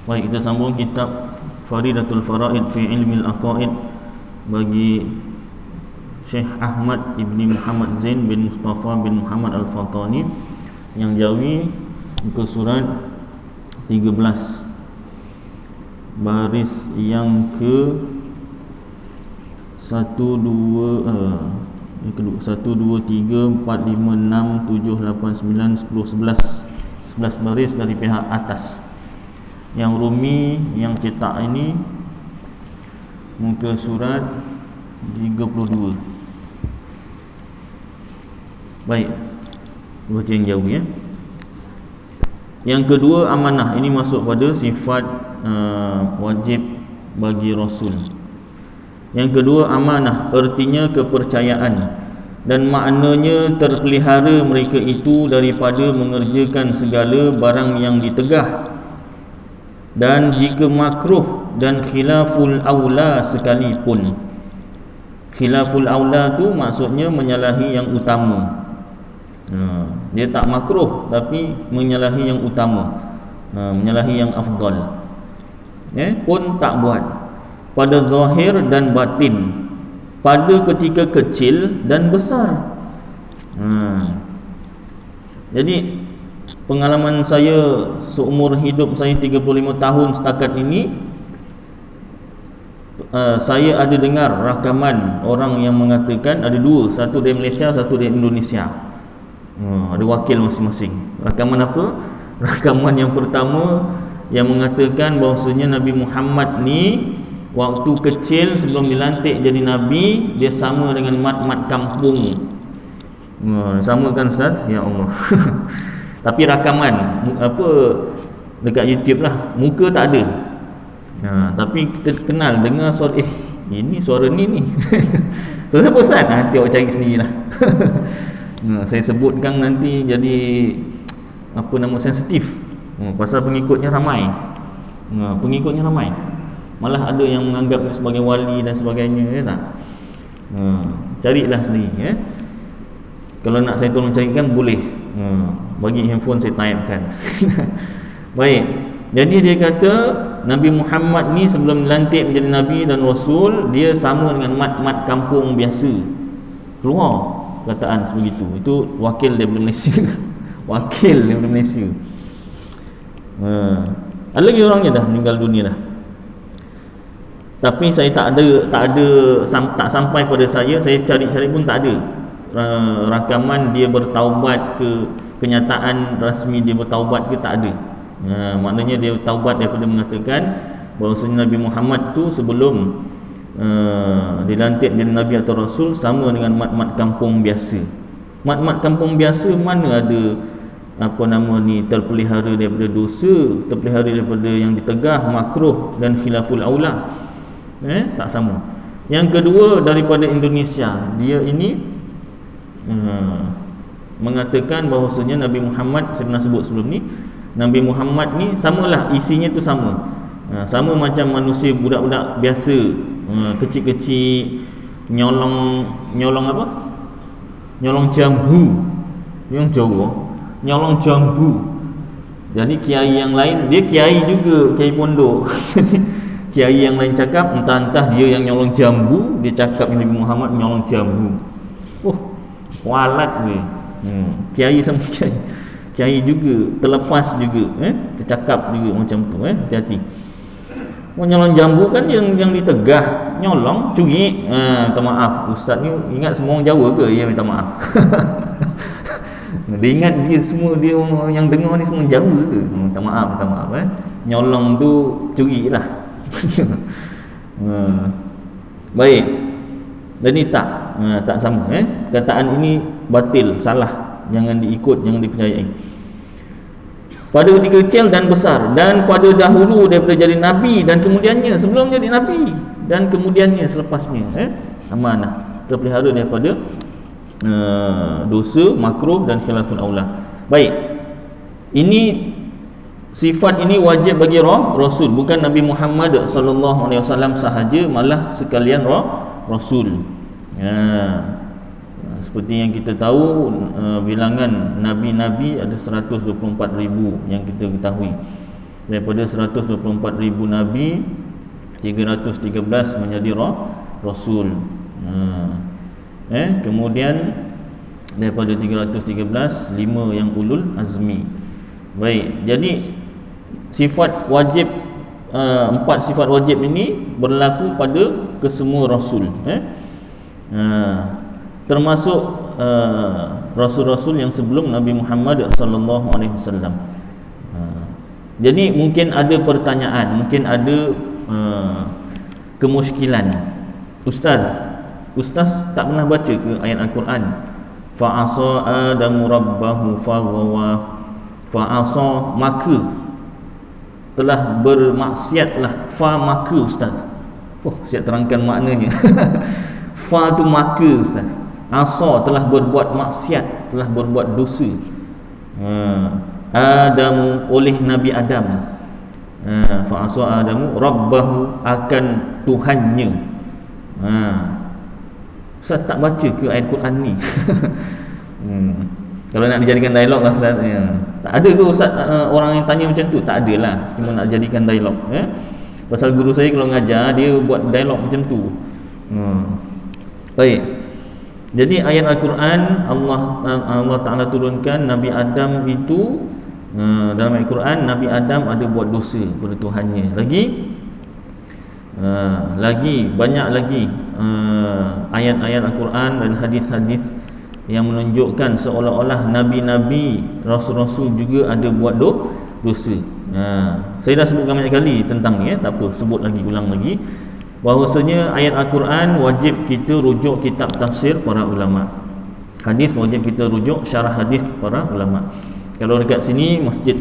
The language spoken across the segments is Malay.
Baik, kita sambung kitab Faridatul Faraid fi Ilmi Al-Aqaid bagi Syekh Ahmad Ibni Muhammad Zain bin Mustafa bin Muhammad Al-Fatani yang Jawi, muka surat 13, baris yang ke 1 2 3 4 5 6 7 8 9 10 11 baris dari pihak atas. Yang Rumi yang cetak ini muka surat 32. Baik, baca yang jauh ya. Yang kedua, amanah. Ini masuk pada sifat wajib bagi Rasul. Yang kedua, amanah, artinya kepercayaan, dan maknanya terpelihara mereka itu daripada mengerjakan segala barang yang ditegah, dan jika makruh dan khilaful aula sekalipun. Khilaful aula tu maksudnya menyalahi yang utama. Dia tak makruh tapi menyalahi yang utama, menyalahi yang afdal, pun tak buat, pada zahir dan batin, pada ketika kecil dan besar. Jadi pengalaman saya seumur hidup saya 35 tahun setakat ini, saya ada dengar rakaman orang yang mengatakan, ada dua, satu dari Malaysia, satu dari Indonesia. Ada wakil masing-masing. Rakaman apa? Rakaman yang pertama yang mengatakan bahawasanya Nabi Muhammad ni waktu kecil sebelum dilantik jadi Nabi, dia sama dengan mat-mat kampung. Sama kan Ustaz? Ya Allah. Tapi rakaman apa dekat YouTube lah, muka tak ada. Tapi kita kenal dengar suara, ini suara ni. So siapa Ustaz? Nanti awak cari sendirilah. Saya sebutkan nanti jadi apa nama, sensitif. Pasal pengikutnya ramai. Pengikutnya ramai. Malah ada yang menganggap dia sebagai wali dan sebagainya, ya tak? Carilah sendiri ya. Kalau nak saya tolong carikan boleh. Bagi handphone saya typekan. Baik. Jadi dia kata Nabi Muhammad ni sebelum dilantik menjadi Nabi dan Rasul, dia sama dengan mat-mat kampung biasa. Keluar kataan sebegitu. Itu wakil daripada Malaysia. Wakil daripada Malaysia. Ada lagi orangnya dah meninggal dunia dah. Tapi saya tak sampai pada saya cari-cari pun tak ada rakaman dia bertaubat ke, kenyataan rasmi dia bertaubat ke, tak ada. Maknanya dia taubat daripada mengatakan bahawasanya Nabi Muhammad tu sebelum dilantik menjadi Nabi atau Rasul sama dengan mat-mat kampung biasa. Mat-mat kampung biasa mana ada apa nama ni, terpelihara daripada dosa, terpelihara daripada yang ditegah, makruh dan khilaful aula. Tak sama. Yang kedua, daripada Indonesia, dia ini mengatakan bahawasanya Nabi Muhammad, saya pernah sebut sebelum ni, Nabi Muhammad ni samalah, isinya tu sama. Sama macam manusia, budak-budak biasa, kecil-kecil, nyolong apa? Nyolong jambu. Yang Jawa, nyolong jambu. Jadi kiai yang lain, dia kiai juga, kiai pondok. Jadi kiai yang lain cakap, entah-entah dia yang nyolong jambu, dia cakap Nabi Muhammad nyolong jambu. Kualat weh. Kiai sama kiai juga terlepas juga, tercakap juga macam tu, hati-hati. Nyolong jambu kan yang ditegah, nyolong curi. Minta maaf, ustaz ni ingat semua orang Jawa ke? Ya, minta maaf. Dia ingat dia semua, dia yang dengar ni semua Jawa ke? Minta maaf Nyolong tu curi lah. Baik. Jadi tak sama. Kataan ini batil, salah, jangan diikut, jangan dipercayai. Pada ketika kecil dan besar, dan pada dahulu daripada jadi Nabi dan kemudiannya, sebelum jadi Nabi dan kemudiannya, selepasnya, amanah, terpelihara daripada dosa, makruh dan khilaful aula. Baik. Ini sifat ini wajib bagi Rasul, bukan Nabi Muhammad sallallahu alaihi wasallam sahaja, malah sekalian Rasul. Seperti yang kita tahu, bilangan nabi-nabi ada 124,000 yang kita ketahui. Daripada 124,000 nabi, 313 menjadi rasul. Kemudian daripada 313, 5 yang ulul azmi. Baik, jadi sifat wajib, 4 sifat wajib ini berlaku pada kesemua rasul, termasuk rasul-rasul yang sebelum Nabi Muhammad sallallahu alaihi wasallam. Jadi mungkin ada pertanyaan, mungkin ada kemusykilan. Ustaz tak pernah baca ke ayat Al-Quran? Fa'asa Adamu rabbahu faghawa. Fa'asa maka telah bermaksiatlah. Fa maka Ustaz. Siap terangkan maknanya. Fa tu maka Ustaz. Asa telah berbuat maksiat, telah berbuat dosa. Adamu oleh Nabi Adam. Fa'asa Adamu rabbahu akan Tuhannya. Ustaz tak baca ke ayat Quran ni? Kalau nak dijadikan dialog lah Ustaz, tak ada ke Ustaz orang yang tanya macam tu? Tak ada lah, cuma nak jadikan dialog. Pasal guru saya kalau ngajar, dia buat dialog macam tu. Baik, jadi ayat Al-Quran, Allah Ta'ala turunkan Nabi Adam itu, dalam ayat Quran Nabi Adam ada buat dosa pada Tuhannya. Lagi banyak lagi ayat-ayat Al-Quran dan hadis-hadis yang menunjukkan seolah-olah nabi-nabi, rasul-rasul juga ada buat dosa. Saya dah sebutkan banyak kali tentang ni, tak apa, sebut lagi, ulang lagi, bahawasanya ayat Al-Quran wajib kita rujuk kitab tafsir para ulama, hadis wajib kita rujuk syarah hadis para ulama. Kalau dekat sini masjid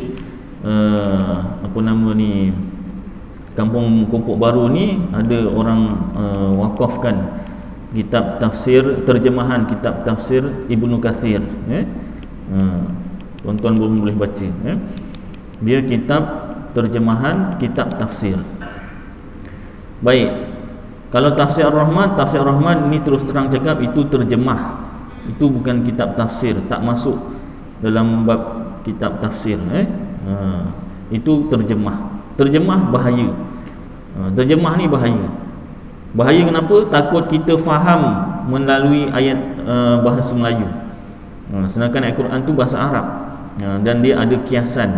Kampung Kumpuk Baru ni ada orang wakafkan kitab tafsir, terjemahan kitab tafsir Ibnu Katsir. Tuan-tuan boleh baca. Dia kitab terjemahan kitab tafsir. Baik, kalau tafsir Ar-Rahman ini terus terang cakap itu terjemah, itu bukan kitab tafsir, tak masuk dalam bab kitab tafsir. Itu terjemah bahaya. Terjemah ni bahaya. Bahaya kenapa? Takut kita faham melalui ayat bahasa Melayu. Sedangkan ayat Quran tu bahasa Arab, dan dia ada kiasan,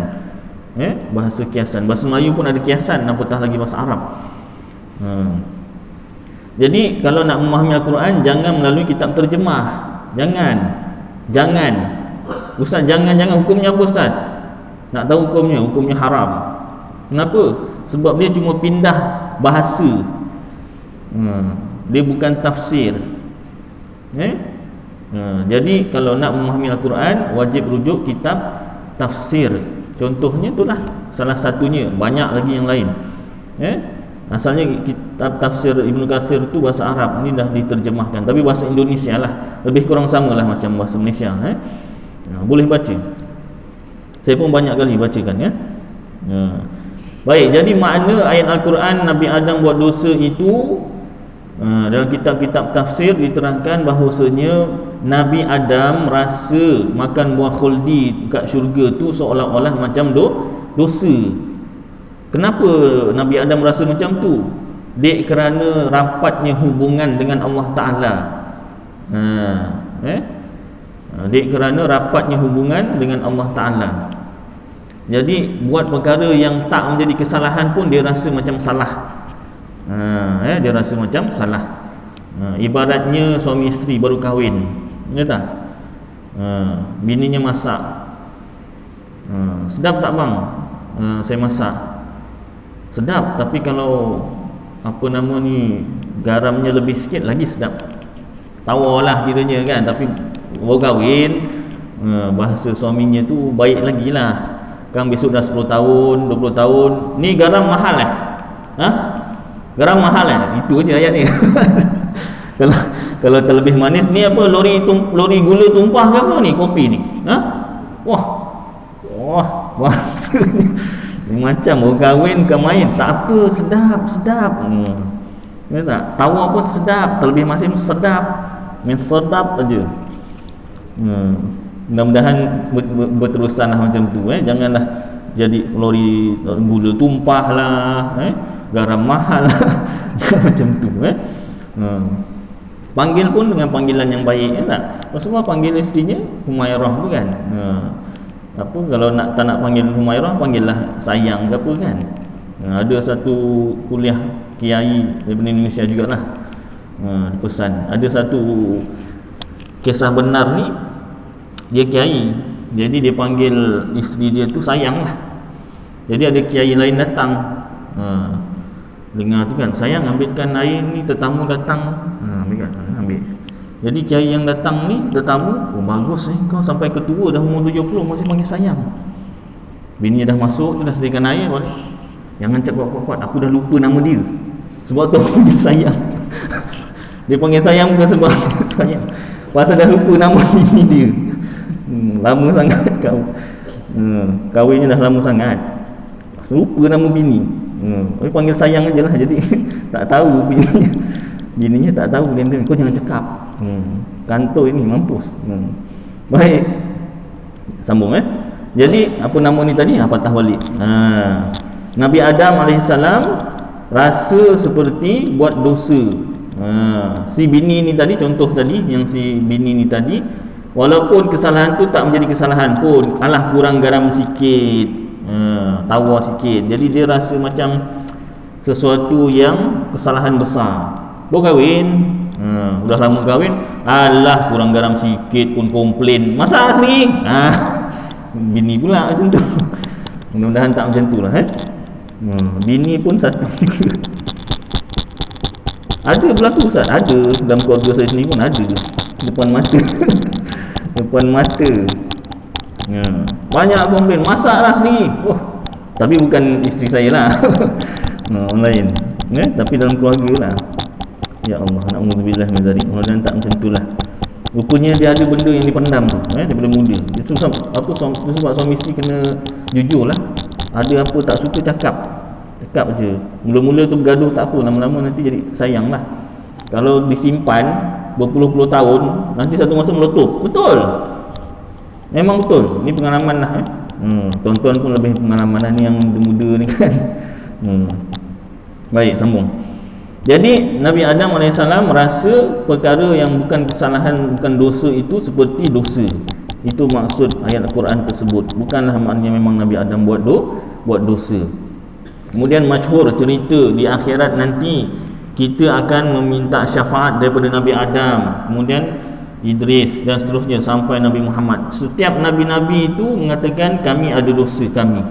bahasa kiasan. Bahasa Melayu pun ada kiasan, apatah lagi bahasa Arab. Jadi kalau nak memahami Al-Quran, jangan melalui kitab terjemah. Jangan Ustaz, jangan hukumnya apa Ustaz? Nak tahu hukumnya haram. Kenapa? Sebab dia cuma pindah bahasa, dia bukan tafsir. Jadi kalau nak memahami Al-Quran, wajib rujuk kitab tafsir. Contohnya itulah salah satunya, banyak lagi yang lain. Asalnya kitab tafsir Ibnu Katsir itu bahasa Arab, ini dah diterjemahkan, tapi bahasa Indonesia lah, lebih kurang sama lah macam bahasa Malaysia. Boleh baca, saya pun banyak kali bacakan. Baik, jadi makna ayat Al-Quran Nabi Adam buat dosa itu, dalam kitab-kitab tafsir diterangkan bahawasanya Nabi Adam rasa makan buah khuldi kat syurga tu seolah-olah macam dosa. Kenapa Nabi Adam rasa macam tu? Dia kerana rapatnya hubungan dengan Allah Ta'ala. Dia kerana rapatnya hubungan dengan Allah Ta'ala. Jadi buat perkara yang tak menjadi kesalahan pun dia rasa macam salah. Dia rasa macam salah. Ibaratnya suami isteri baru kahwin, tak? Bininya masak, sedap tak bang? Saya masak. Sedap, tapi kalau garamnya lebih sikit lagi sedap. Tawarlah kiranya kan, tapi baru kahwin, bahasa suaminya tu baik lagi lah. Kan besok dah 10 tahun, 20 tahun, ni garam mahal garam mahal itu je ayat ni. Kalau terlebih manis ni apa, lori gula tumpah ke apa ni, kopi ni? Wah bahasanya macam orang kahwin bukan main. Tak apa, sedap. Tak? Tawar pun sedap, terlebih manis pun sedap. Main sedap aja. Mudah-mudahan berterusanlah macam tu, janganlah jadi lori gula tumpah lah, garam mahal lah. Macam tu, panggil pun dengan panggilan yang baik, tak? Rasulullah panggil isterinya Humairah tu kan, apa kalau tak nak panggil Humairah, panggillah sayang ke apa kan. Ada satu kuliah kiai daripada Indonesia jugalah, pesan ada satu kisah benar ni, dia kiai, jadi dia panggil isteri dia tu sayang lah. Jadi ada kiai lain datang, dengar tu kan, sayang ambilkan air ni, tetamu datang, ambil. Jadi kiai yang datang ni, tetamu, oh bagus kau sampai ketua dah umur 70 masih panggil sayang. Bini dah masuk tu, dah sediakan air, boleh jangan cakap kuat-kuat, aku dah lupa nama dia, sebab tu aku panggil sayang. Dia panggil sayang bukan sebab sayang, pasal dah lupa nama bini dia. Lama sangat kau, kahwinnya dah lama sangat, lupa nama bini. Dia panggil sayang je lah, jadi tak tahu bininya tak tahu. Dia kau jangan cakap, kantor ini mampus. Baik, sambung. Jadi apa nama ni tadi, patah balik. Nabi Adam AS rasa seperti buat dosa. Si bini ni tadi, contoh tadi yang si bini ni tadi, walaupun kesalahan tu tak menjadi kesalahan pun, alah kurang garam sikit, tawar sikit, jadi dia rasa macam sesuatu yang kesalahan besar. Baru kahwin, udah lama kahwin, alah kurang garam sikit pun komplain, masak sendiri. Bini pula macam tu. Mudah-mudahan tak macam tu lah. Bini pun satu juga. Ada berlaku Ustaz, ada dalam keluarga saya sendiri pun ada, depan mata. Depan mata, banyak komplain, masaklah sendiri. Tapi bukan isteri saya lah. Orang lain, tapi dalam keluarga lah. Ya Allah, na'udzubillah min dzalik. Mudah-mudahan tak macam tu lah. Rupanya dia ada benda yang dipendam tu, daripada muda. Itu sebab suami isteri kena jujur lah. Ada apa tak suka, cakap je. Mula-mula tu bergaduh tak apa, lama-lama nanti jadi sayang lah. Kalau disimpan berpuluh-puluh tahun, nanti satu masa meletup. Betul, memang betul. Ni pengalaman lah. Tuan-tuan pun lebih pengalaman lah ni, yang muda ni kan. Baik, sambung. Jadi Nabi Adam AS merasa perkara yang bukan kesalahan, bukan dosa itu seperti dosa. Itu maksud ayat Al-Quran tersebut. Bukanlah maknanya memang Nabi Adam buat dosa. Kemudian masyhur cerita di akhirat nanti kita akan meminta syafaat daripada Nabi Adam, kemudian Idris dan seterusnya sampai Nabi Muhammad. Setiap Nabi-Nabi itu mengatakan kami ada dosa kami.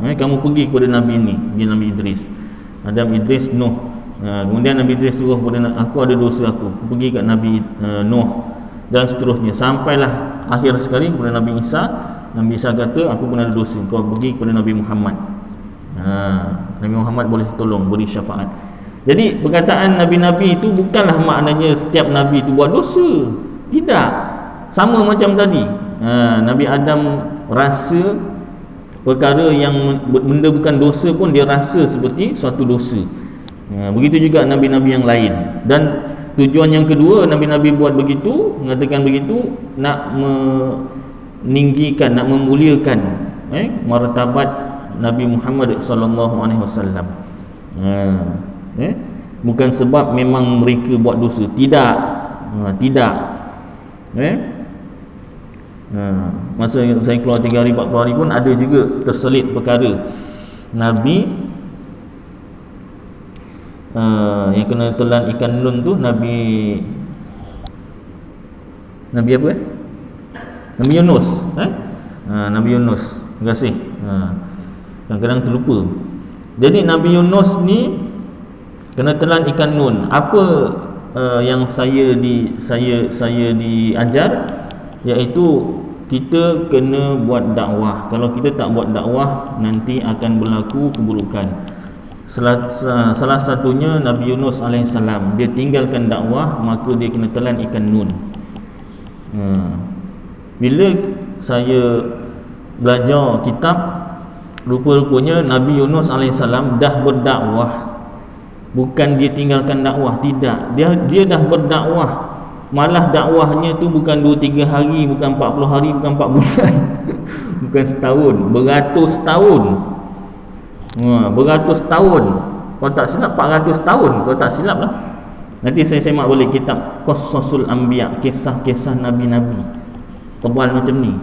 Kamu pergi kepada Nabi ini, Nabi Idris, Adam, Idris, Nuh. Kemudian Nabi Idris suruh kepada aku ada dosa aku pergi kat Nabi Nuh dan seterusnya sampailah akhir sekali kepada Nabi Isa. Nabi Isa kata aku pun ada dosa, kau pergi kepada Nabi Muhammad. Nabi Muhammad boleh tolong, beri syafaat. Jadi perkataan Nabi-Nabi itu bukanlah maknanya setiap Nabi itu buat dosa. Tidak. Sama macam tadi, Nabi Adam rasa perkara yang benda bukan dosa pun dia rasa seperti suatu dosa. Begitu juga Nabi-Nabi yang lain. Dan tujuan yang kedua Nabi-Nabi buat begitu, mengatakan begitu, nak meninggikan, nak memuliakan martabat Nabi Muhammad sallallahu alaihi wasallam. Bukan sebab memang mereka buat dosa, tidak. Masa saya keluar 3 hari 4 hari pun ada juga terselit perkara Nabi yang kena telan ikan nun tu, Nabi apa Nabi Yunus. Nabi Yunus, terima kasih. Kadang-kadang terlupa. Jadi Nabi Yunus ni kena telan ikan nun. Apa yang saya diajar, iaitu kita kena buat dakwah. Kalau kita tak buat dakwah, nanti akan berlaku keburukan. Salah satunya Nabi Yunus alaihissalam, dia tinggalkan dakwah, maka dia kena telan ikan nun. Bila saya belajar kitab, rupa-rupanya Nabi Yunus alaihissalam dah berdakwah. Bukan dia tinggalkan dakwah, tidak. Dia dah berdakwah Malah dakwahnya tu bukan 2-3 hari, bukan 40 hari, bukan 4 bulan bukan setahun, beratus tahun. Beratus tahun. Kalau tak silap 400 tahun, kalau tak silap lah. Nanti saya semak balik kitab Qasasul Anbiya, kisah-kisah nabi-nabi. Tebal macam ni.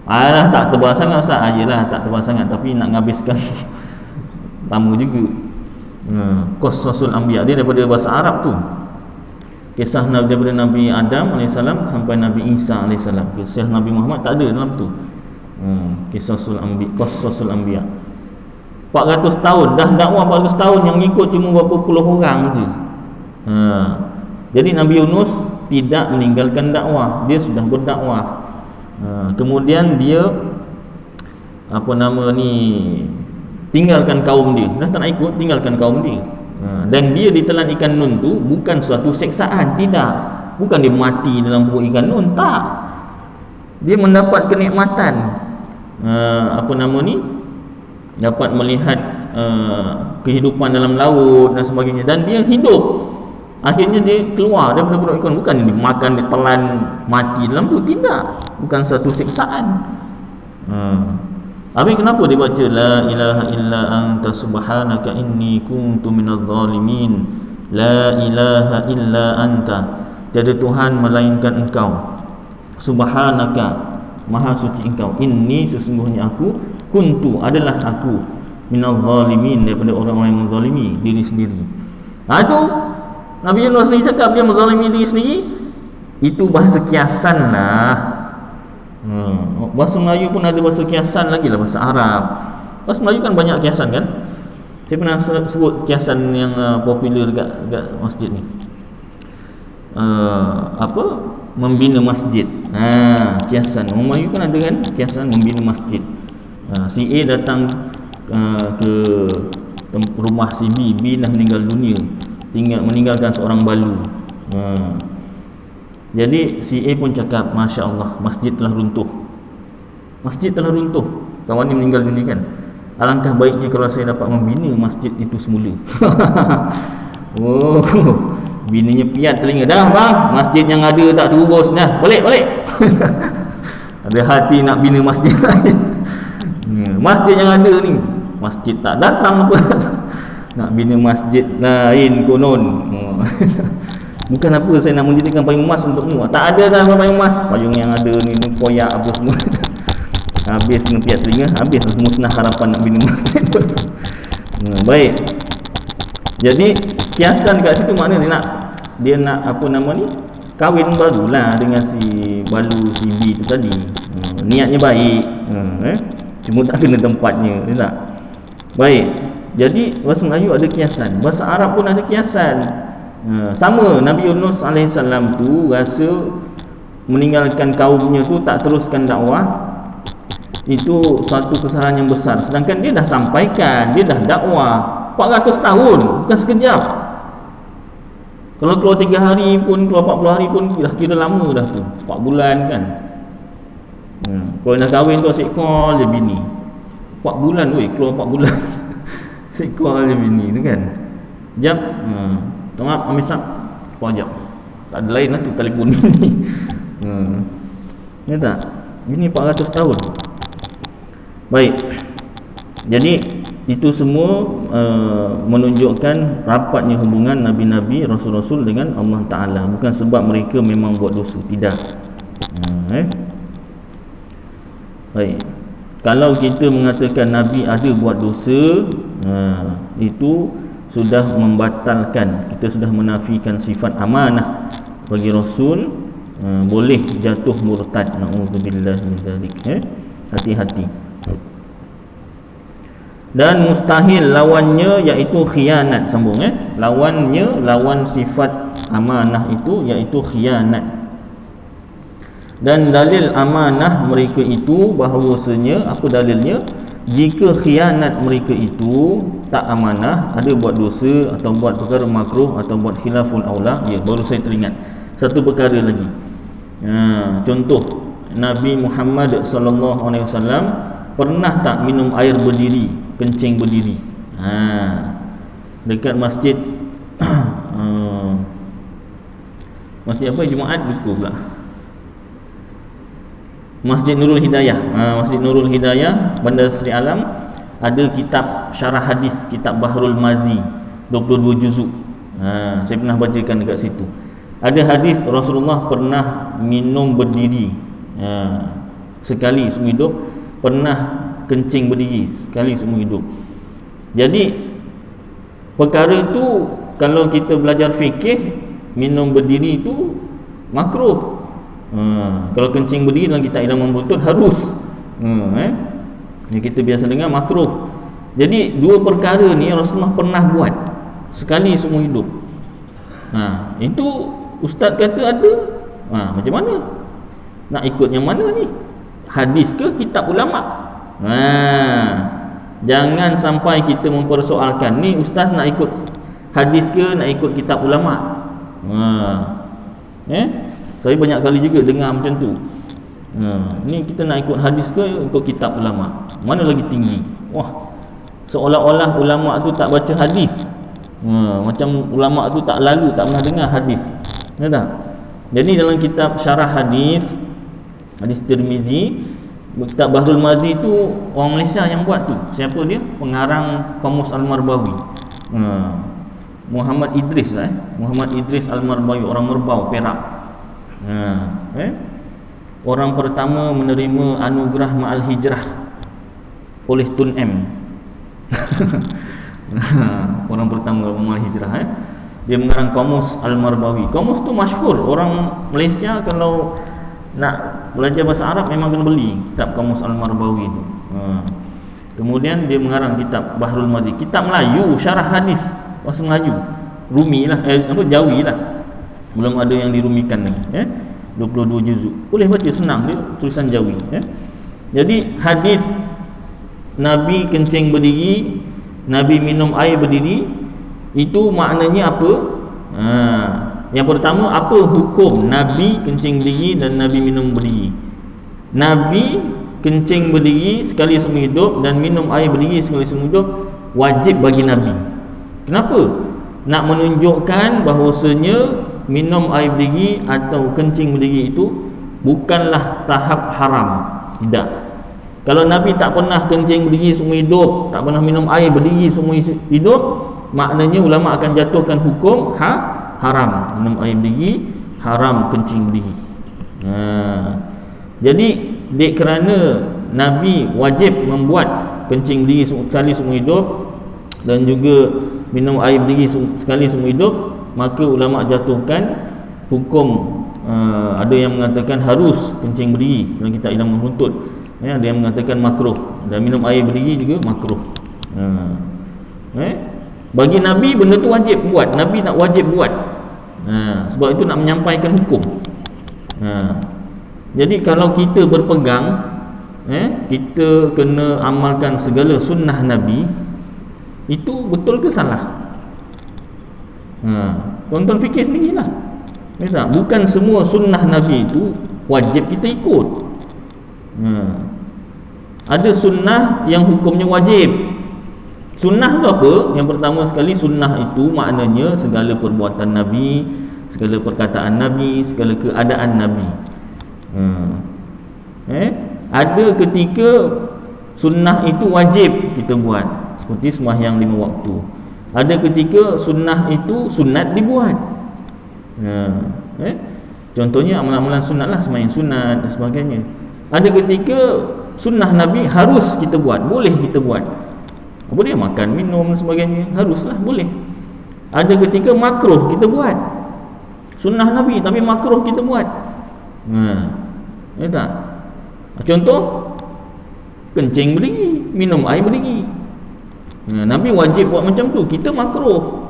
Alah, tak tebal sangat Ustaz. Ayolah, tak tebal sangat, tapi nak ngabiskan lama juga. Qasasul Anbiya, dia daripada bahasa Arab tu. Kisah daripada Nabi Adam AS sampai Nabi Isa AS. Kisah Nabi Muhammad tak ada dalam tu. Qasasul Anbiya 400 tahun. Dah dakwah 400 tahun, yang ikut cuma berapa puluh orang je. Jadi Nabi Yunus tidak meninggalkan dakwah, dia sudah berdakwah. Kemudian dia tinggalkan kaum dia. Dah tak nak ikut, tinggalkan kaum dia. Dan dia ditelan ikan nun tu bukan suatu seksaan, tidak. Bukan dia mati dalam perut ikan nun, tak. Dia mendapat kenikmatan dapat melihat kehidupan dalam laut dan sebagainya, dan dia hidup. Akhirnya dia keluar daripada perut ikan, bukan dia makan, dia telan mati dalam tu, tidak. Bukan suatu siksaan. Habis kenapa dia baca la ilaha illa anta subhanaka inni kuntu minadh zalimin. La ilaha illa anta, tiada Tuhan melainkan engkau. Subhanaka, maha suci engkau. Inni, sesungguhnya aku, kuntu, adalah aku, minadh zalimin, daripada orang-orang yang menzalimi diri sendiri. Itu Nabi Yunus ni cakap dia menzalimi diri sendiri. Itu bahasa kiasan lah. Bahasa Melayu pun ada bahasa kiasan lagi lah, bahasa Arab. Bahasa Melayu kan banyak kiasan kan. Saya pernah sebut kiasan yang popular dekat masjid ni. Membina masjid. Kiasan. Orang Melayu kan ada kan kiasan membina masjid. Si A datang ke rumah si B. B dah meninggal dunia, meninggalkan seorang balu. Jadi si A pun cakap, Masya Allah, masjid telah runtuh. Masjid telah runtuh, kawan ni meninggal dunia kan. Alangkah baiknya kalau saya dapat membina masjid itu semula. Binanya piat telinga. Dah bang, masjid yang ada tak terurus. Dah, balik Ada hati nak bina masjid lain. Masjid yang ada ni, masjid tak datang apa. Nak bina masjid lain konon. Bukan apa saya nak menjadikan payung emas untukmu. Tak ada kan payung emas. Payung yang ada ni koyak apa semua. Habis ngepiat telinga, habis musnah harapan nak bina masjid. Baik. Jadi kiasan dekat situ maknanya dia nak kahwin barulah dengan si balu si B tu tadi. Niatnya baik. Cuma tak kena tempatnya, tak? Baik. Jadi bahasa Melayu ada kiasan, bahasa Arab pun ada kiasan. Sama, Nabi Yunus AS tu rasa meninggalkan kaumnya tu, tak teruskan dakwah, itu suatu kesalahan yang besar. Sedangkan dia dah sampaikan, dia dah dakwah 400 tahun, bukan sekejap. Kalau keluar 3 hari pun, keluar 40 hari pun dah kira lama dah tu, 4 bulan kan. Kalau dah kahwin tu asyik call je bini 4 bulan, keluar 4 bulan asyik call je bini tu kan. Jap, maaf ambil sap, kau jap, tak ada lain lah tu, telefon bini. Ya tak? Bini 400 tahun. Baik. Jadi itu semua menunjukkan rapatnya hubungan Nabi-Nabi, Rasul-Rasul dengan Allah Ta'ala. Bukan sebab mereka memang buat dosa, tidak. Baik. Kalau kita mengatakan Nabi ada buat dosa, itu sudah membatalkan, kita sudah menafikan sifat amanah bagi Rasul. Boleh jatuh murtad, na'udzubillah min dzalik. Hati-hati. Dan mustahil lawannya iaitu khianat. Sambung lawan sifat amanah itu iaitu khianat. Dan dalil amanah mereka itu bahawasanya, apa dalilnya? Jika khianat mereka itu tak amanah, ada buat dosa atau buat perkara makruh atau buat khilaful aula, baru saya teringat satu perkara lagi. Contoh, Nabi Muhammad SAW pernah tak minum air berdiri, kencing berdiri? Dekat masjid Masjid apa? Jumaat lupa pula. Masjid Nurul Hidayah. Masjid Nurul Hidayah Bandar Seri Alam ada kitab syarah hadis, kitab Bahrul Mazi 22 juzuk. Saya pernah bacakan dekat situ. Ada hadis Rasulullah pernah minum berdiri sekali seumur hidup, pernah kencing berdiri sekali seumur hidup. Jadi perkara itu kalau kita belajar fikih, minum berdiri itu makruh. Kalau kencing berdiri dalam kitab Idaman Butut harus. Yang kita biasa dengar makruh. Jadi dua perkara ni Rasulullah pernah buat sekali seumur hidup. Itu ustaz kata ada. Macam mana? Nak ikut yang mana ni? Hadis ke kitab ulama? Jangan sampai kita mempersoalkan ni ustaz nak ikut hadis ke nak ikut kitab ulama. Saya banyak kali juga dengar macam tu. Ni kita nak ikut hadis ke ikut kitab ulama? Mana lagi tinggi? Wah, seolah-olah ulama tu tak baca hadis. Macam ulama tu tak lalu, tak pernah dengar hadis. Ya tak? Jadi dalam kitab syarah hadis, hadis Tirmizi, kitab Bahrul Mazi tu orang Malaysia yang buat tu. Siapa dia? Pengarang Qamus Al-Marbawi. Muhammad Idris lah. Muhammad Idris Al-Marbawi, orang Merbau, Perak. Orang pertama menerima anugerah Ma'al Hijrah oleh Tun M. Orang pertama Ma'al Hijrah. Dia mengarang Qamus Al-Marbawi. Qamus tu masyhur. Orang Malaysia kalau nak belajar bahasa Arab memang kena beli kitab Qamus Al-Marbawi tu. Kemudian dia mengarang kitab Bahrul Mazi, kitab Melayu, syarah hadis bahasa Melayu. Rumi lah, Jawi lah. Belum ada yang dirumikan lagi. 22 juzuk. Boleh baca, senang dia, tulisan Jawi. Jadi hadis Nabi kencing berdiri, Nabi minum air berdiri, itu maknanya apa? Yang pertama, apa hukum Nabi kencing berdiri dan Nabi minum berdiri? Nabi kencing berdiri sekali seumur hidup dan minum air berdiri sekali seumur hidup wajib bagi Nabi. Kenapa? Nak menunjukkan bahawasanya minum air berdiri atau kencing berdiri itu bukanlah tahap haram. Tidak. Kalau Nabi tak pernah kencing berdiri seumur hidup, tak pernah minum air berdiri seumur hidup, maknanya ulama akan jatuhkan hukum haram minum air berdiri, haram kencing berdiri. Jadi dek kerana Nabi wajib membuat kencing berdiri sekali seumur hidup dan juga minum air berdiri sekali seumur hidup, maka ulama jatuhkan hukum. Ada yang mengatakan harus kencing berdiri dalam kitab Idaman Butut. Ada yang mengatakan makruh, dan minum air berdiri juga makruh. Bagi Nabi benda tu wajib buat. Nabi nak wajib buat. Sebab itu nak menyampaikan hukum. Jadi kalau kita berpegang, kita kena amalkan segala sunnah Nabi, itu betul ke salah? Tuan-tuan fikir sendirilah. Bukan semua sunnah Nabi itu wajib kita ikut. Ada sunnah yang hukumnya wajib. Sunnah itu apa? Yang pertama sekali, sunnah itu maknanya segala perbuatan Nabi, segala perkataan Nabi, segala keadaan Nabi. Ada ketika sunnah itu wajib kita buat, seperti sembahyang 5 waktu. Ada ketika sunnah itu sunat dibuat. Contohnya amalan-amalan sunat lah, sembahyang sunat dan sebagainya. Ada ketika sunnah Nabi harus kita buat, boleh kita buat. Boleh makan, minum dan sebagainya, haruslah, boleh. Ada ketika makruh kita buat. Sunnah Nabi tapi makruh kita buat. Ya tak? Contoh, kencing berdiri, minum air berdiri. Nabi wajib buat macam tu, kita makruh.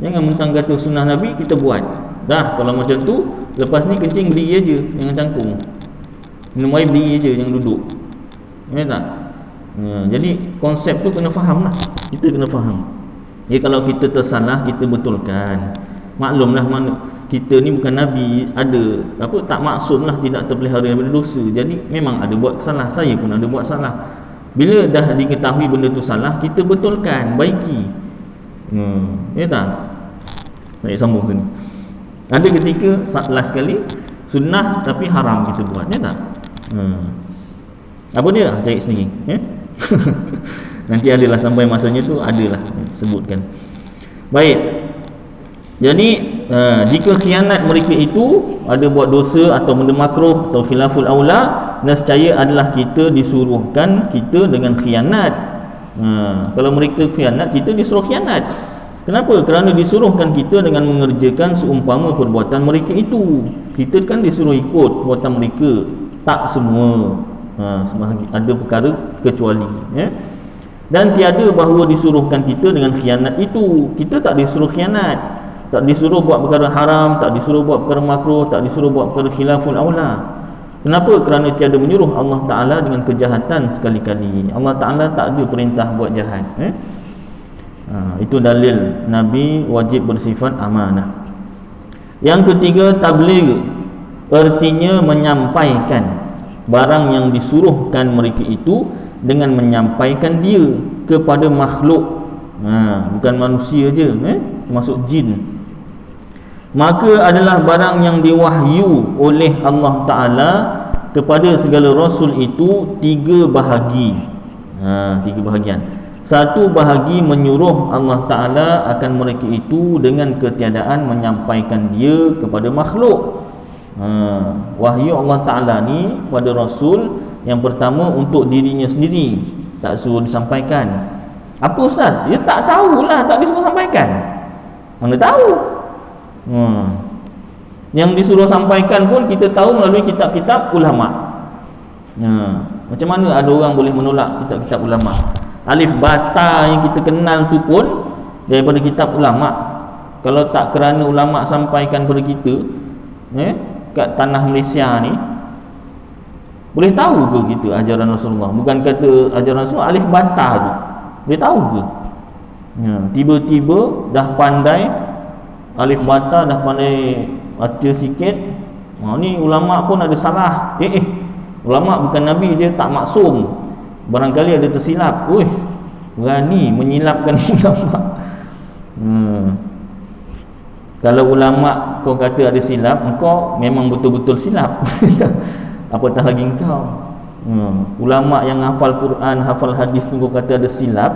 Jangan mentang kata sunnah Nabi kita buat. Dah, kalau macam tu, lepas ni kencing berdiri aja, jangan cangkung. Minum air berdiri aja, jangan duduk. Ya tak? Jadi konsep tu kena faham lah. Kita kena faham. Ya, kalau kita tersalah, kita betulkan. Maklumlah mana kita ni bukan Nabi, ada apa, tak maksum lah, tidak terpelihara daripada dosa. Jadi memang ada buat salah, saya pun ada buat salah. Bila dah diketahui benda tu salah, kita betulkan, baiki. Ya tak? Saya sambung sini. Ada ketika last sekali sunnah tapi haram kita buat, ya tak? Apa dia? Cari sendiri, ya? Nanti adalah sampai masanya tu adalah sebutkan. Baik. Jadi jika khianat mereka itu ada buat dosa atau benda makruh atau khilaful aula, nescaya adalah kita disuruhkan kita dengan khianat. Kalau mereka khianat, kita disuruh khianat. Kenapa? Kerana disuruhkan kita dengan mengerjakan seumpama perbuatan mereka itu. Kita kan disuruh ikut perbuatan mereka, tak semua. Ada perkara kecuali, ya? Dan tiada bahawa disuruhkan kita dengan khianat itu. Kita tak disuruh khianat, tak disuruh buat perkara haram, tak disuruh buat perkara makruh, tak disuruh buat perkara khilaful aula. Kenapa? Kerana tiada menyuruh Allah Ta'ala dengan kejahatan sekali-kali. Allah Ta'ala tak ada perintah buat jahat, itu dalil Nabi wajib bersifat amanah. Yang ketiga, tabligh, artinya menyampaikan barang yang disuruhkan mereka itu dengan menyampaikan dia kepada makhluk, bukan manusia je, termasuk jin. Maka adalah barang yang diwahyu oleh Allah Ta'ala kepada segala Rasul itu tiga bahagi, tiga bahagian. Satu bahagi menyuruh Allah Ta'ala akan mereka itu dengan ketiadaan menyampaikan dia kepada makhluk. Wahyu Allah Ta'ala ni pada Rasul yang pertama untuk dirinya sendiri, tak suruh disampaikan. Apa Ustaz? Dia tak tahulah, tak disuruh sampaikan. Mana tahu? Yang disuruh sampaikan pun kita tahu melalui kitab-kitab ulama. Macam mana ada orang boleh menolak kitab-kitab ulama? Alif bata yang kita kenal tu pun daripada kitab ulama. Kalau tak kerana ulama sampaikan kepada kita, kat tanah Malaysia ni, boleh tahu ke kita ajaran Rasulullah? Bukan kata ajaran Rasulullah alif bata tu, boleh tahu ke? Tiba-tiba dah pandai alif bata, dah pandai baca sikit. Ni ulama pun ada salah. Ulama bukan Nabi, dia tak maksum. Barangkali ada tersilap. Berani menyilapkan ulama. Kalau ulama kau kata ada silap, engkau memang betul-betul silap. Apatah lagi engkau. Ulama yang hafal Quran, hafal hadis tu kau kata ada silap,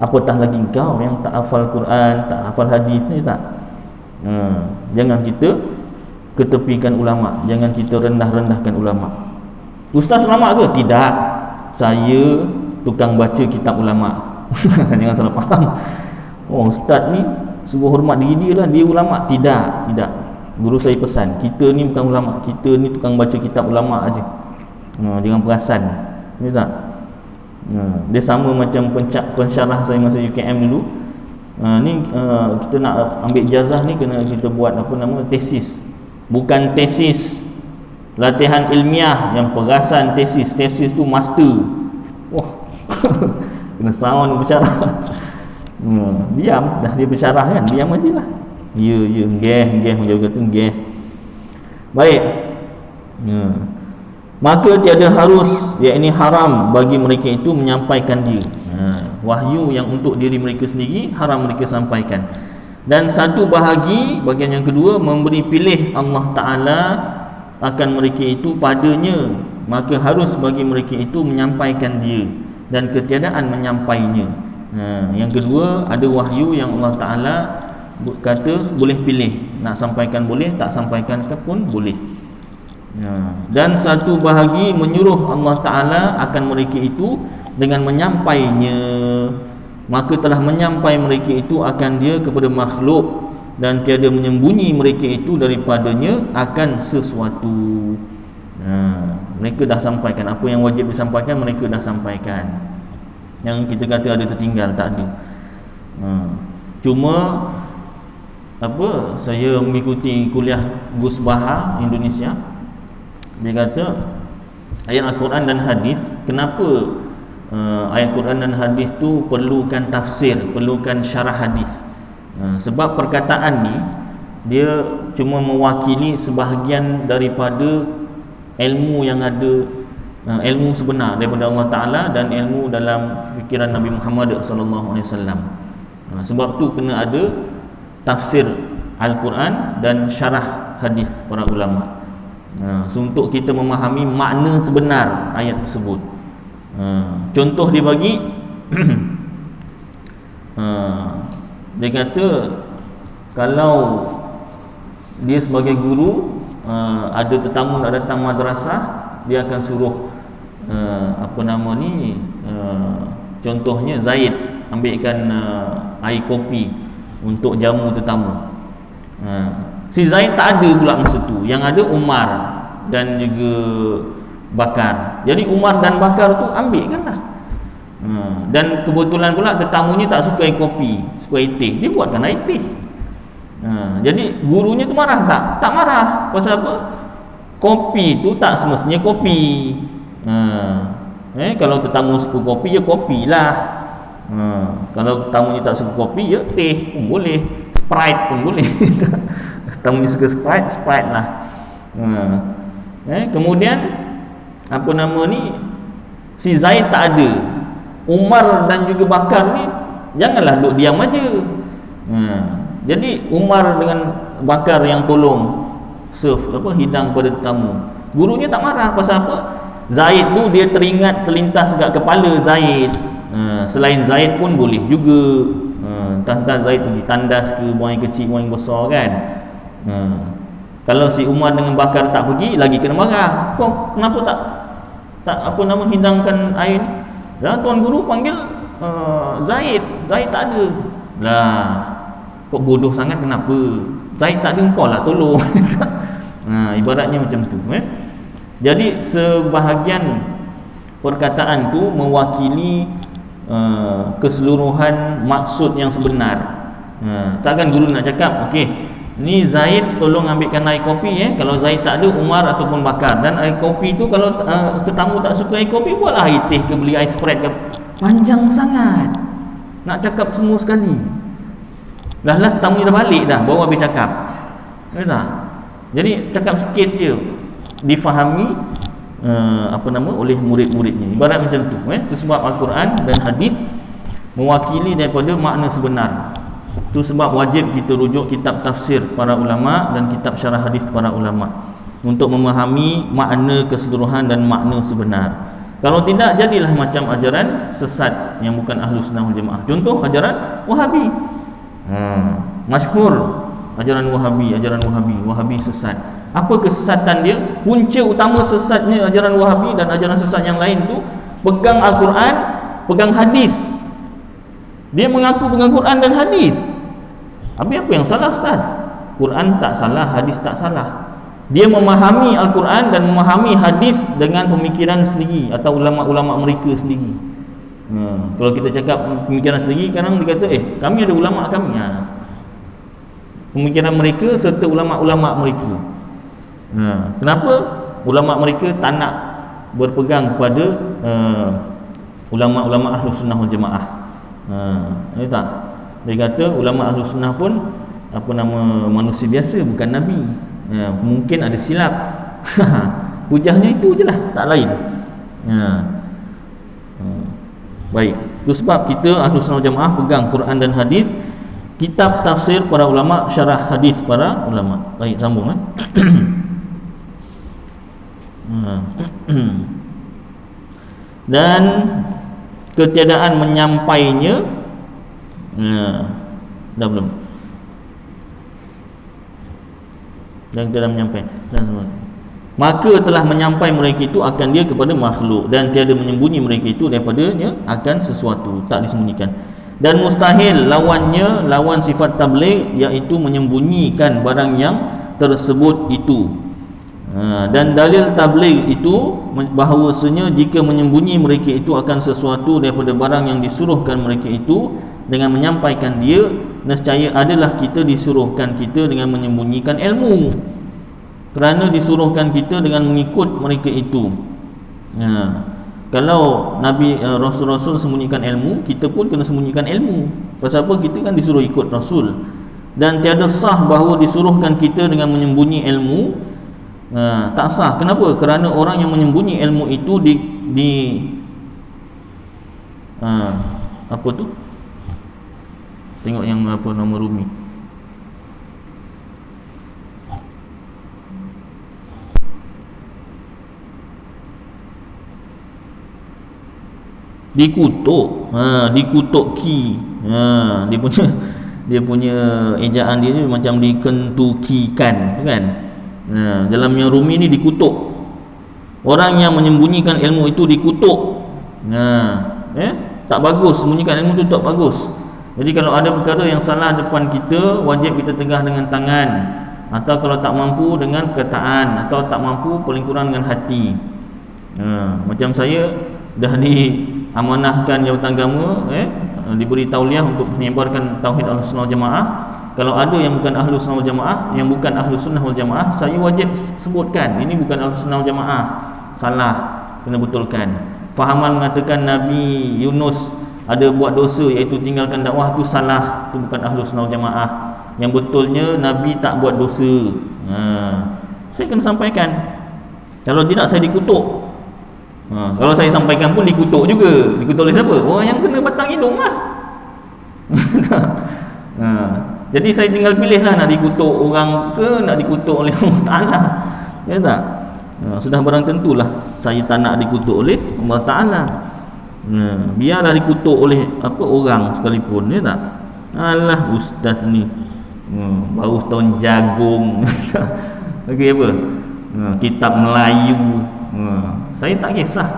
apatah lagi engkau yang tak hafal Quran, tak hafal hadis ni, tak? Jangan kita ketepikan ulama, jangan kita rendah-rendahkan ulama. Ustaz ulama ke? Tidak. Saya tukang baca kitab ulama. Jangan salah faham. Ustaz ni suruh hormat diri dia lah, dia ulama. Tidak. Guru saya pesan, kita ni bukan ulama, kita ni tukang baca kitab ulama aja. Jangan perasan. Ni tak? Dia sama macam pensyarah saya masa UKM dulu. Kita nak ambil ijazah ni kena kita buat tesis. Bukan tesis latihan ilmiah yang perasan tesis tu master. Kena sound bersyarah. Diam dah, dia bersyarah kan, diam aje lah. Ya ngeh macam kata ngeh. Baik. Maka tiada harus, yakni haram bagi mereka itu menyampaikan dia. Wahyu yang untuk diri mereka sendiri haram mereka sampaikan. Dan satu bahagi, bahagian yang kedua, memberi pilih Allah Ta'ala akan mereka itu padanya, maka harus bagi mereka itu menyampaikan dia dan ketiadaan menyampainya. Yang kedua, ada wahyu yang Allah Ta'ala kata boleh pilih, nak sampaikan boleh, tak sampaikan ke pun boleh. Dan satu bahagi menyuruh Allah Ta'ala akan mereka itu dengan menyampainya, maka telah menyampai mereka itu akan dia kepada makhluk dan tiada menyembunyi mereka itu daripadanya akan sesuatu. Mereka dah sampaikan apa yang wajib disampaikan, mereka dah sampaikan. Yang kita kata ada tertinggal, tak ada. Cuma saya mengikuti kuliah Gus Baha Indonesia. Dia kata ayat Al-Quran dan hadis, kenapa ayat Quran dan hadis tu perlukan tafsir, perlukan syarah hadis? Sebab perkataan ni dia cuma mewakili sebahagian daripada ilmu yang ada, ilmu sebenar daripada Allah Ta'ala dan ilmu dalam fikiran Nabi Muhammad SAW. Sebab tu kena ada tafsir Al-Quran dan syarah hadis para ulama. So, untuk kita memahami makna sebenar ayat tersebut. Contoh dia bagi dia kata kalau dia sebagai guru ada tetamu nak datang madrasah, dia akan suruh contohnya Zaid ambilkan air kopi untuk jamu tetamu. Si Zaid tak ada pula masa tu, yang ada Umar dan juga Bakar. Jadi Umar dan Bakar tu ambilkanlah. Dan kebetulan pula tetamunya tak suka air kopi, suka air teh, dia buatkan air teh. Jadi gurunya tu marah tak? Tak marah. Pasal apa? Kopi tu tak semestinya kopi. Kalau tetamu suka kopi, ya kopi lah. Kalau tetamunya tak suka kopi, ya teh pun boleh, Sprite pun boleh. Tetamunya suka Sprite, Sprite lah. Kemudian si Zaid tak ada. Umar dan juga Bakar ni janganlah duduk diam aja. Jadi Umar dengan Bakar yang tolong serve hidang pada tetamu. Gurunya tak marah. Pasal apa? Zaid tu dia teringat terlintas dekat kepala Zaid. Selain Zaid pun boleh juga. Entah Zaid pergi tandas ke, buang air kecil, buang air besar kan. Kalau si Umar dengan Bakar tak pergi, lagi kena marah. Kau kenapa tak hidangkan air ni? Dah tuan guru panggil Zaid tak ada. Lah, kok bodoh sangat kenapa? Zaid tak ada, engkau lah tolong. Ibaratnya macam tu. Jadi sebahagian perkataan tu mewakili keseluruhan maksud yang sebenar. Takkan guru nak cakap, okey, ni Zaid tolong ambilkan air kopi. Kalau Zaid tak ada, Umar ataupun Bakar. Dan air kopi tu kalau tetamu tak suka air kopi, buatlah air teh ke, beli air Sprite ke. Panjang sangat nak cakap semua sekali. Lah tetamu dah balik dah, baru habis cakap. Tak? Jadi cakap sikit je, difahami oleh murid-muridnya. Ibarat macam tu. Itu sebab Al-Quran dan hadis mewakili daripada makna sebenar. Itu sebab wajib kita rujuk kitab tafsir para ulama dan kitab syarah hadis para ulama untuk memahami makna keseluruhan dan makna sebenar. Kalau tidak, jadilah macam ajaran sesat yang bukan Ahlus Sunnah wal Jamaah. Contoh ajaran Wahabi. Masyhur ajaran Wahabi sesat. Apa kesesatan dia? Punca utama sesatnya ajaran Wahabi dan ajaran sesat yang lain tu, pegang Al-Quran, pegang hadis. Dia mengaku pegang Quran dan hadis. Habis apa yang salah, Ustaz? Quran tak salah, hadis tak salah. Dia memahami Al-Quran dan memahami hadis dengan pemikiran sendiri atau ulama-ulama mereka sendiri. Kalau kita cakap pemikiran sendiri, kadang dia kata kami ada ulama kami. Pemikiran mereka serta ulama-ulama mereka. Kenapa ulama mereka tak nak berpegang kepada ulama-ulama Ahlus Sunnah wal Jamaah? Tak? Dia kata ulama Ahlus Sunnah pun manusia biasa, bukan Nabi. Mungkin ada silap. Hujahnya itu je lah, tak lain. Baik, itu sebab kita Ahlus Sunnah wal Jamaah pegang Quran dan hadis, kitab tafsir para ulama, syarah hadis para ulama. Baik, sambung. Dan ketiadaan menyampainya dah belum, dan tidak menyampaikan, maka telah menyampai mereka itu akan dia kepada makhluk, dan tiada menyembunyi mereka itu daripadanya akan sesuatu, tak disembunyikan. Dan mustahil lawan sifat tabligh, iaitu menyembunyikan barang yang tersebut itu. Dan dalil tabligh itu bahawasanya jika menyembunyi mereka itu akan sesuatu daripada barang yang disuruhkan mereka itu dengan menyampaikan dia, nescaya adalah kita disuruhkan kita dengan menyembunyikan ilmu, kerana disuruhkan kita dengan mengikut mereka itu. Kalau Nabi Rasul-Rasul sembunyikan ilmu, kita pun kena sembunyikan ilmu. Pasal apa? Kita kan disuruh ikut Rasul. Dan tiada sah bahawa disuruhkan kita dengan menyembunyi ilmu. Tak sah. Kenapa? Kerana orang yang menyembunyi ilmu itu apa tu? Tengok yang nama Rumi. Dikutuk. Dikutuk ki. Dia punya ejaan dia ni macam dikentukikan, kan? Dalam yang Rumi ni dikutuk. Orang yang menyembunyikan ilmu itu dikutuk. Tak bagus, sembunyikan ilmu itu tak bagus. Jadi kalau ada perkara yang salah depan kita, wajib kita tegah dengan tangan, atau kalau tak mampu dengan perkataan, atau tak mampu paling kurang dengan hati. Macam saya dah diamanahkan jawatan agama, diberi tauliah untuk menyebarkan tauhid Ahlussunnah wal Jamaah. Kalau ada yang bukan Ahlussunnah wal Jamaah, yang bukan Ahlussunnah wal Jamaah, saya wajib sebutkan ini bukan Ahlussunnah wal Jamaah, salah, kena betulkan. Fahaman mengatakan Nabi Yunus ada buat dosa iaitu tinggalkan dakwah, itu salah, itu bukan Ahlussunnah wal Jamaah. Yang betulnya Nabi tak buat dosa. Saya kena sampaikan. Kalau tidak saya dikutuk. Kalau saya sampaikan pun dikutuk juga. Dikutuk oleh siapa? Orang yang kena batang hidung lah. Jadi saya tinggal pilih lah, nak dikutuk orang ke nak dikutuk oleh Allah Ta'ala. Ya tak? Sudah barang tentulah saya tak nak dikutuk oleh Allah Ta'ala. Biarlah dikutuk oleh orang sekalipun. Ya tak? Alah ustaz ni baru setahun jagung. Okey apa? Kitab Melayu. Saya tak kisah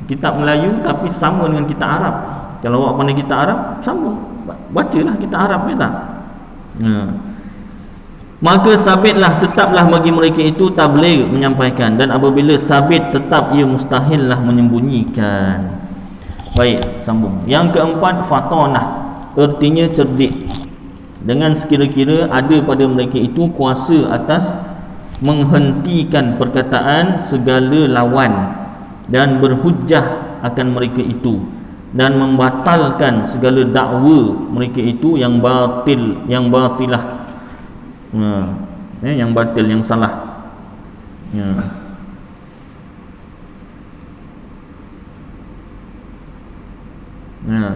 kitab Melayu tapi sama dengan kitab Arab. Kalau awak pandai kitab Arab, sambung, bacalah kitab Arab, ya tak? Maka sabitlah, tetaplah bagi mereka itu tabligh, menyampaikan, dan apabila sabit tetap, ia mustahillah menyembunyikan. Baik, sambung. Yang keempat, fatanah, artinya cerdik. Dengan sekira-kira ada pada mereka itu kuasa atas menghentikan perkataan segala lawan dan berhujjah akan mereka itu, dan membatalkan segala dakwa mereka itu yang batil, yang batilah, yang batil, yang salah.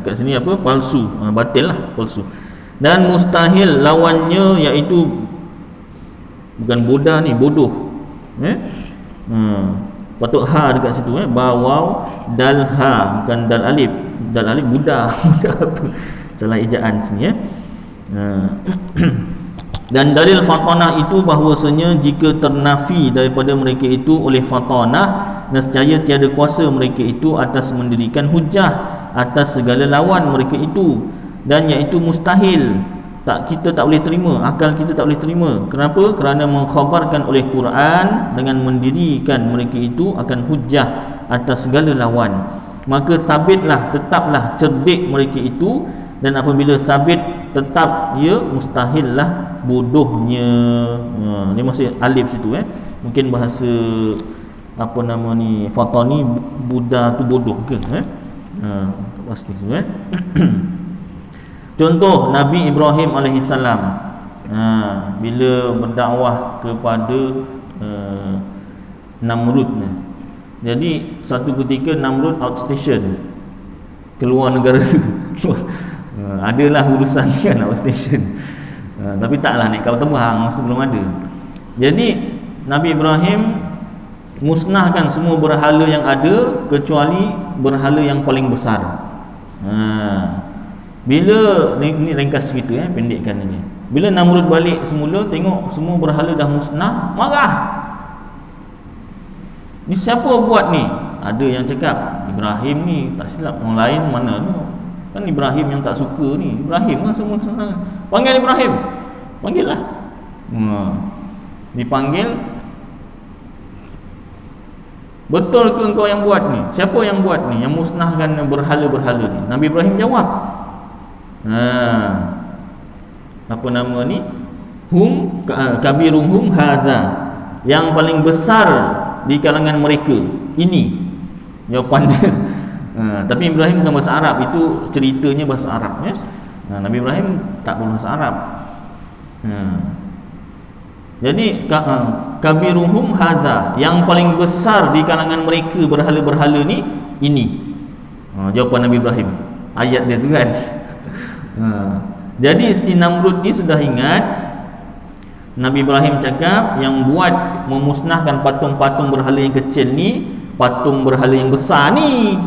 Kat sini apa? Palsu, batil lah, palsu. Dan mustahil lawannya, iaitu bukan bodah ni, bodoh. Patut ha dekat situ, bawau dal ha, bukan dal alif. Dal alif budak. Budak apa? Salah ejaan sini, Dan dalil fatanah itu bahwasanya jika ternafi daripada mereka itu oleh fatanah, nescaya tiada kuasa mereka itu atas mendirikan hujah atas segala lawan mereka itu, dan iaitu mustahil. Kita tak boleh terima, akal kita tak boleh terima. Kenapa? Kerana mengkhabarkan oleh Quran dengan mendirikan mereka itu akan hujah atas segala lawan. Maka sabitlah, tetaplah cerdik mereka itu, dan apabila sabit tetap, ia mustahillah bodohnya. Dia masih alif situ, mungkin bahasa apa nama ni, fatani, Buddha tu bodoh ke? Pasti tu. Contoh Nabi Ibrahim alaihissalam, bila berdakwah kepada Namrud ni. Jadi satu ketika Namrud outstation, keluar negara. Adalah urusan kan outstation, tapi taklah naik kapal terbang, masa belum ada. Jadi Nabi Ibrahim musnahkan semua berhala yang ada kecuali berhala yang paling besar. Bila ni ringkas cerita, pendekkan aja. Bila Namrud balik semula, tengok semua berhala dah musnah, marah. Ni siapa buat ni? Ada yang cakap Ibrahim ni, tak silap. Orang lain mana ni? Kan Ibrahim yang tak suka ni. Ibrahim kan semua senang. Panggil Ibrahim. Panggil lah. Dipanggil. Betul ke engkau yang buat ni? Siapa yang buat ni? Yang musnahkan berhala-berhala ni? Nabi Ibrahim jawab, apa nama ni, kabiruhum hadza, yang paling besar di kalangan mereka ini. Jawapan dia. Tapi Ibrahim bukan bahasa Arab, itu ceritanya bahasa Arab, Nabi Ibrahim tak berbahasa Arab. Jadi kabiruhum hadza, yang paling besar di kalangan mereka berhala-berhala ni ini. Jawapan Nabi Ibrahim. Ayat dia tu kan. Jadi si Namrud ni sudah ingat Nabi Ibrahim cakap yang buat memusnahkan patung-patung berhala yang kecil ni, patung berhala yang besar ni.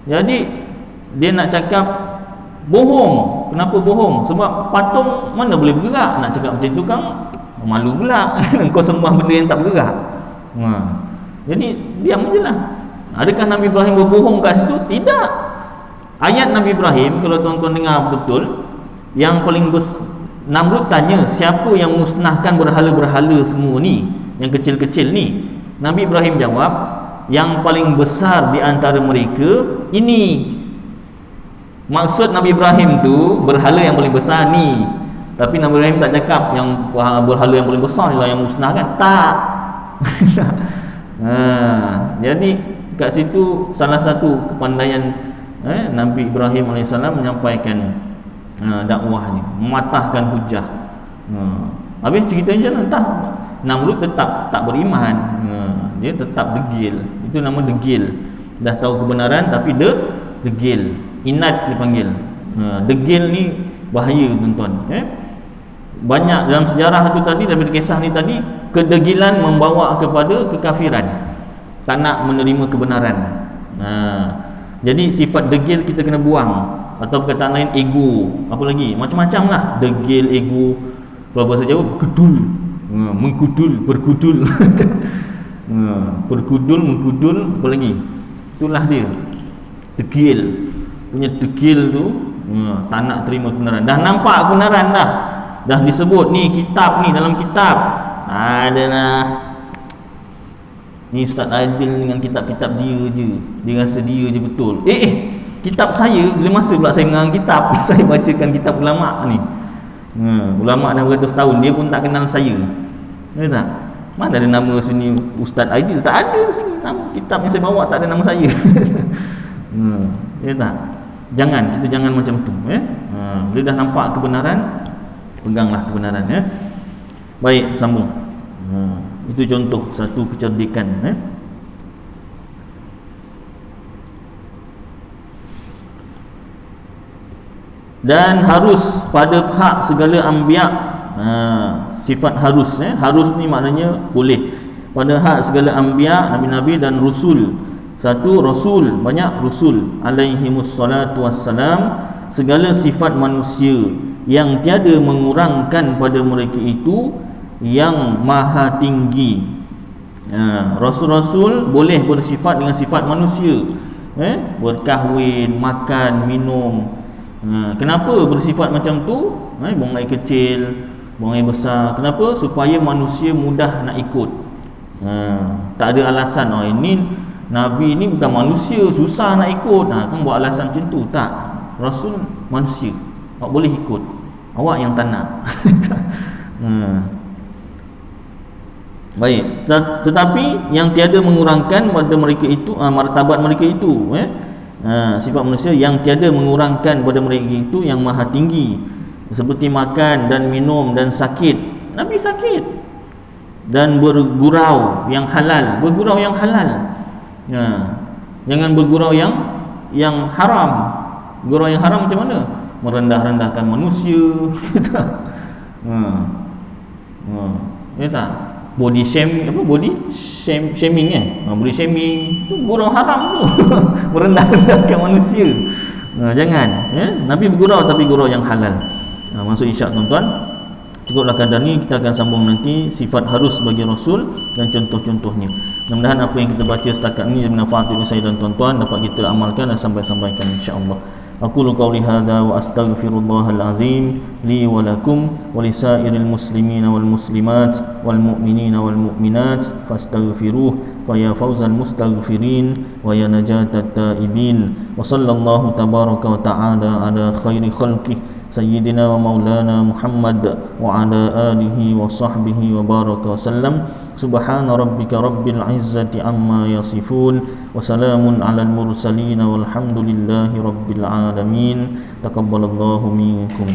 Jadi dia nak cakap bohong. Kenapa bohong? Sebab patung mana boleh bergerak. Nak cakap macam tu kan malu pula. Kau sembah benda yang tak bergerak. Jadi diam je lah. Adakah Nabi Ibrahim berbohong kat situ? Tidak. Ayat Nabi Ibrahim, kalau tuan-tuan dengar betul, yang paling Namrud tanya siapa yang musnahkan berhala-berhala semua ni, yang kecil-kecil ni. Nabi Ibrahim jawab, yang paling besar di antara mereka ini. Maksud Nabi Ibrahim tu berhala yang paling besar ni. Tapi Nabi Ibrahim tak cakap yang berhala yang paling besar ni lah yang musnahkan. Tak. Jadi kat situ salah satu kepandaian Nabi Ibrahim AS menyampaikan dakwahnya, mematahkan hujah. Habis ceritanya macam mana? Entah. Namrud tetap tak beriman. Dia tetap degil. Itu nama degil. Dah tahu kebenaran tapi degil. Inat dipanggil. Degil ni bahaya tuan-tuan. Banyak dalam sejarah tu tadi, dalam kisah ni tadi, kedegilan membawa kepada kekafiran. Tak nak menerima kebenaran. Jadi sifat degil kita kena buang. Atau perkataan lain, ego. Apa lagi? Macam-macam lah. Degil, ego. Kalau bahasa Jawa, kedul. Mengkudul, berkudul. Berkudul, mengkudul. Apa lagi? Itulah dia. Degil. Punya degil tu tak nak terima kebenaran. Dah nampak kebenaran dah. Dah disebut ni kitab ni, dalam kitab adalah ni Ustaz Adil dengan kitab-kitab dia je. Dia rasa dia je betul. Kitab saya, bila masa pula saya mengarang kitab? Saya bacakan kitab ulama' ni. Ulama' dah beratus tahun, dia pun tak kenal saya. Betul tak? Mana ada nama sini Ustaz Aidil? Tak ada sini. Nama kitab yang saya bawa tak ada nama saya. Ya tak? Kita jangan macam tu. Bila dah nampak kebenaran, peganglah kebenaran. Baik, sambung. Itu contoh satu kecerdikan. Dan harus pada hak segala anbiya. Sifat harus. Harus ni maknanya boleh. Pada hak segala anbiya, nabi-nabi dan rusul. Satu, rasul, banyak rasul alaihimus salatu wassalam. Segala sifat manusia yang tiada mengurangkan pada mereka itu yang maha tinggi. Rasul-rasul boleh bersifat dengan sifat manusia, berkahwin, makan, minum. Kenapa bersifat macam tu? Buang air kecil, buang air besar. Kenapa? Supaya manusia mudah nak ikut. Tak ada alasan, ini Nabi ni bukan manusia, susah nak ikut. Kan buat alasan macam tu. Tak. Rasul manusia, awak boleh ikut. Awak yang tak nak. Baik. Tetapi yang tiada mengurangkan pada mereka itu, martabat mereka itu, sifat manusia yang tiada mengurangkan pada mereka itu yang maha tinggi. Seperti makan dan minum dan sakit. Nabi sakit. Dan bergurau yang halal. Bergurau yang halal. Jangan bergurau yang haram. Gurau yang haram macam mana? Merendah-rendahkan manusia. Ya tak? Body shaming, body shaming body shaming tu gurau haram tu. Merendah-rendahkan manusia. Jangan. Nabi bergurau tapi gurau yang halal. Masuk isyak tuan-tuan. Cukuplah kadar ni, kita akan sambung nanti sifat harus bagi Rasul dan contoh-contohnya. Mudah-mudahan apa yang kita baca setakat ni bermanfaat untuk saya dan tuan-tuan, dapat kita amalkan dan sampaikan insya-Allah. Aqulu qawli hadza wa astaghfirullahal azim li wa lakum wa lisairil muslimina wal muslimat wal mu'minina wal mu'minat fastaghfiruh fa ya fawzal mustaghfirin wa ya najatat taibin. Wa sallallahu tabaraka wa ta'ala ala khairi khalqihi Sayyidina wa maulana Muhammad wa ala alihi wa sahbihi wa baraka wa sallam. Subhana rabbika rabbil izzati amma yasifun wa salamun alal mursalin walhamdulillahi rabbil alamin. Taqabbalallahu minkum.